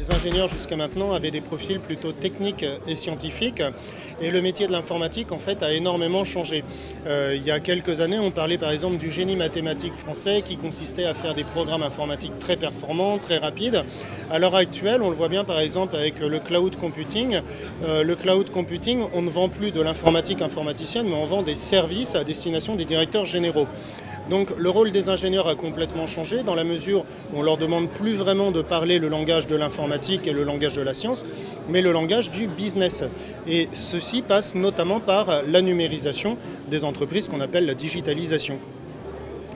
Les ingénieurs jusqu'à maintenant avaient des profils plutôt techniques et scientifiques et le métier de l'informatique en fait a énormément changé. Il y a quelques années on parlait par exemple du génie mathématique français qui consistait à faire des programmes informatiques très performants, très rapides. À l'heure actuelle on le voit bien par exemple avec le cloud computing. Le cloud computing on ne vend plus de l'informatique informaticienne mais on vend des services à destination des directeurs généraux. Donc le rôle des ingénieurs a complètement changé dans la mesure où on ne leur demande plus vraiment de parler le langage de l'informatique et le langage de la science, mais le langage du business. Et ceci passe notamment par la numérisation des entreprises qu'on appelle la digitalisation.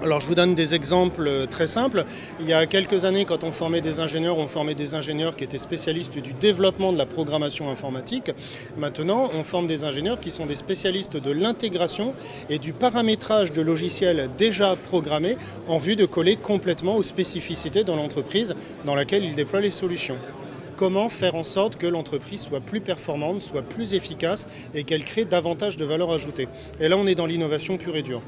Alors je vous donne des exemples très simples. Il y a quelques années, quand on formait des ingénieurs, on formait des ingénieurs qui étaient spécialistes du développement de la programmation informatique. Maintenant, on forme des ingénieurs qui sont des spécialistes de l'intégration et du paramétrage de logiciels déjà programmés en vue de coller complètement aux spécificités dans l'entreprise dans laquelle ils déploient les solutions. Comment faire en sorte que l'entreprise soit plus performante, soit plus efficace et qu'elle crée davantage de valeur ajoutée. Et là, on est dans l'innovation pure et dure.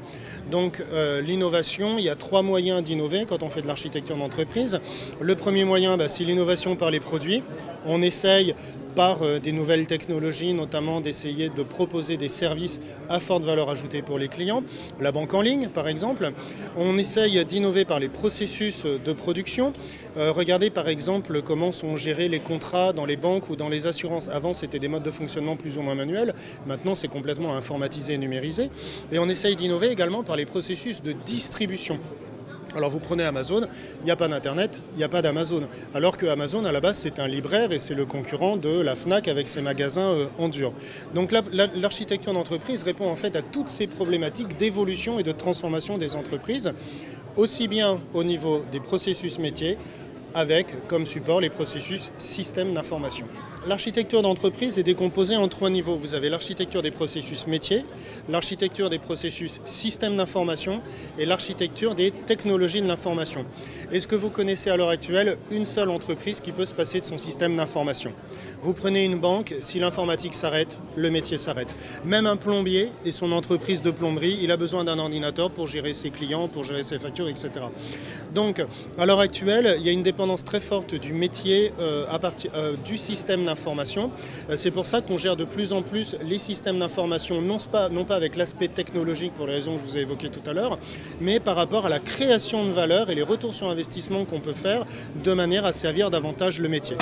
Donc l'innovation, il y a 3 moyens d'innover quand on fait de l'architecture d'entreprise. Le premier moyen, c'est l'innovation par les produits. On essaye par des nouvelles technologies, notamment d'essayer de proposer des services à forte valeur ajoutée pour les clients. La banque en ligne, par exemple. On essaye d'innover par les processus de production. Regardez par exemple comment sont gérés les contrats dans les banques ou dans les assurances. Avant, c'était des modes de fonctionnement plus ou moins manuels. Maintenant, c'est complètement informatisé et numérisé. Et on essaye d'innover également par les processus de distribution. Alors vous prenez Amazon, il n'y a pas d'Internet, il n'y a pas d'Amazon. Alors que Amazon, à la base, c'est un libraire et c'est le concurrent de la Fnac avec ses magasins en dur. Donc l'architecture d'entreprise répond en fait à toutes ces problématiques d'évolution et de transformation des entreprises, aussi bien au niveau des processus métiers, avec comme support les processus systèmes d'information. L'architecture d'entreprise est décomposée en 3 niveaux. Vous avez l'architecture des processus métiers, l'architecture des processus systèmes d'information et l'architecture des technologies de l'information. Est-ce que vous connaissez à l'heure actuelle une seule entreprise qui peut se passer de son système d'information? Vous prenez une banque, si l'informatique s'arrête, le métier s'arrête. Même un plombier et son entreprise de plomberie, il a besoin d'un ordinateur pour gérer ses clients, pour gérer ses factures, etc. Donc, à l'heure actuelle, il y a une dépendance très forte du métier à partir du système d'information. C'est pour ça qu'on gère de plus en plus les systèmes d'information, non pas avec l'aspect technologique pour les raisons que je vous ai évoquées tout à l'heure, mais par rapport à la création de valeur et les retours sur investissement qu'on peut faire de manière à servir davantage le métier.